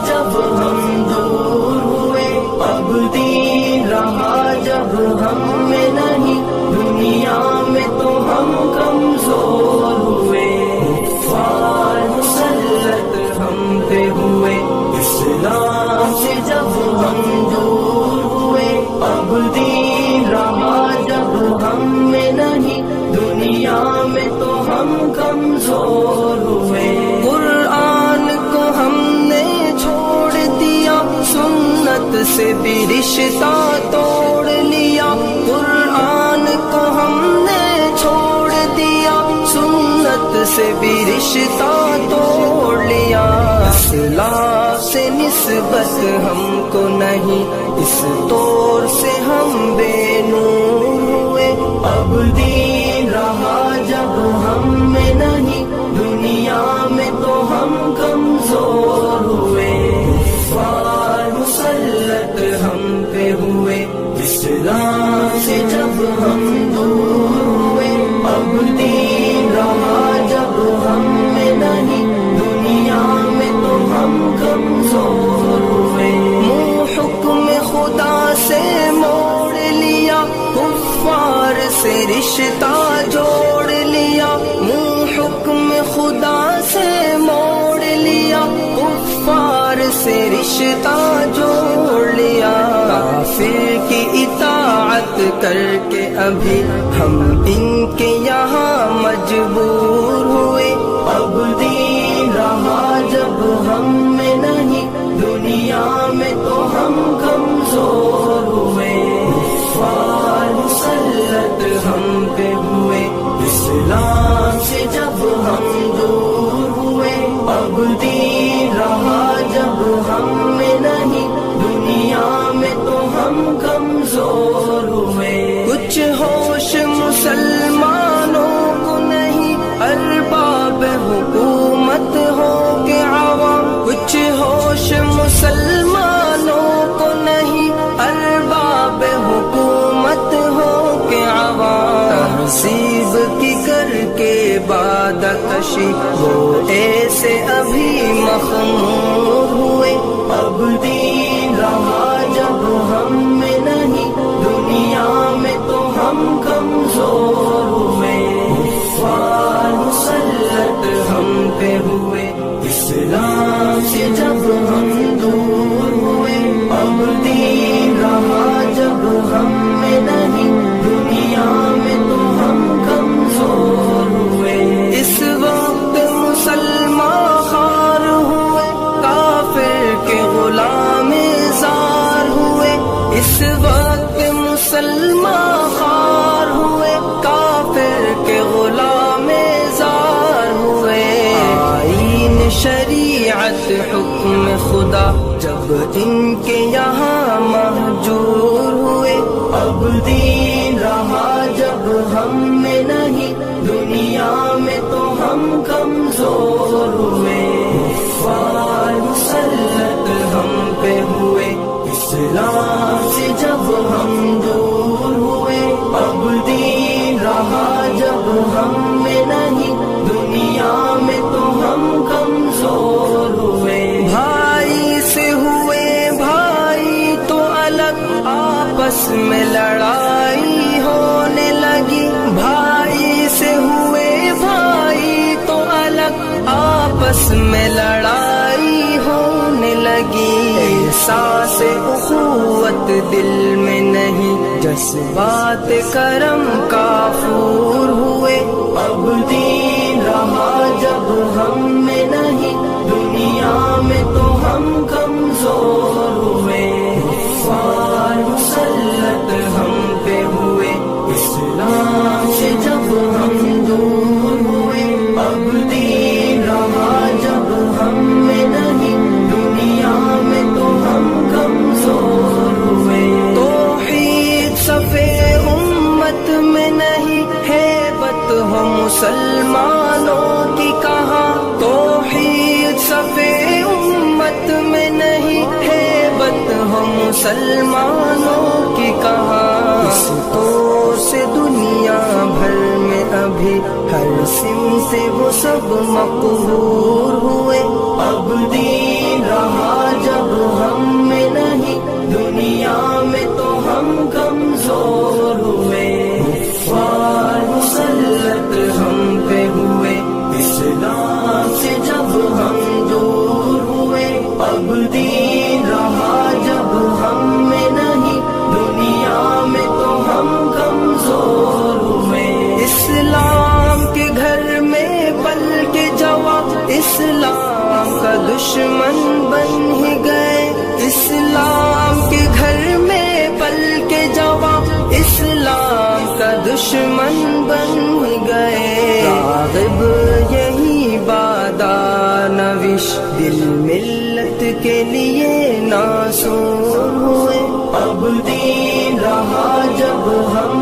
جب ہم دور ہوئے، اب دین رہا جب ہم میں نہیں، دنیا میں تو ہم کمزور ہوئے، کفار مسلط ہم پہ ہوئے، اسلام سے جب ہم دور ہوئے، اب دین رہا جب ہم میں نہیں، دنیا میں تو ہم کمزور ہوئے۔ قرآن کو ہم نے چھوڑ دیا، سنت سے بھی رشتہ توڑ لیا، قرآن کو ہم نے چھوڑ دیا، سنت سے بھی رشتہ توڑ لیا، اصلاح سے نسبت ہم کو نہیں، اس طور سے ہم بے نور ہوئے، اب دین رہا جب ہم میں نہیں، دنیا میں تو ہم کمزور ہوئے، کفار مسلط ہم پہ ہوئے، اسلام سے جب ہم دور ہوئے، اب دین رہا جب ہم میں نہیں، دنیا میں تو ہم کمزور ہوئے، منہ حکم خدا سے موڑ لیا، کفار سے رشتہ جوڑ لیا، منہ حکم خدا سے موڑ لیا، کفار سے رشتہ جوڑ لیا، کافر کی اطاعت کر کے ابھی ہم ان کے یہاں مجبور ہوئے، اب دین رہا جب ہم میں نہیں، دنیا میں تو ہم کمزور ہوئے، کفار مسلط ہم پہ ہوئے، اسلام سے جب ہم دور ہوئے، اب دین رہا جب ہم میں نہیں، دنیا میں تو ہم کمزور ہوئے، کچھ ہوش مسلمانوں کو نہیں، ارباب حکومت ہو کے عوام، کچھ ہوش مسلمانوں کو نہیں، ارباب حکومت ہو کے عوام، تہذیب کی کر کے بادہ کشی وہ ایسے ابھی مخمور ہوئے، اب دین رہا جب ہم میں نہیں، دنیا میں تو ہم کمزور ہوئے، کفار مسلط ہم پہ ہوئے، اسلام سے جب ہم دور ہوئے، اب دین رہا جب ہم میں نہیں، دنیا میں تو ہم کمزور ہوئے، اس وقت مسلمان خوار ہوئے، کافر کے غلام زار ہوئے، اس وقت مسلمان خوار ہوئے، کافر کے غلام زار ہوئے، آئین شریعت حکم خدا جب ان کے یہاں مہجور ہوئے، اب دین رہا جب ہم میں نہیں، دنیا میں تو ہم کمزور ہوئے، کفار مسلط ہم پہ ہوئے، اسلام سے جب ہم دور ہوئے، اب دین رہا جب ہم میں نہیں، دنیا میں تو ہم کمزور ہوئے، بھائی سے ہوئے بھائی تو الگ، آپس میں لڑائی ہونے لگی، بھائی سے ہوئے بھائی تو الگ، آپس میں لڑائی ہونے لگی، احساس اخوت دل میں نہیں، جذبات کرم کافور ہوئے، اب دین رہا جب ہم میں نہیں، دنیا میں تو ہم کمزور ہوئے، کفار مسلط ہم پہ ہوئے، اسلام سے جب ہم دور ہوئے، اب دین رہا جب ہم میں نہیں، دنیا میں تو ہم کمزور ہوئے، توحید صفے امت میں نہیں، ہیبت ہو مسلمانوں کی کہاں، توحید صفے امت میں نہیں، ہیبت ہو مسلمانوں کی کہاں، اس طور سے دنیا بھر میں ابھی ہر سمت وہ سب مقہور ہوئے، اب دین رہا کے لیے ناسور ہوئے، اب دین رہا جب ہم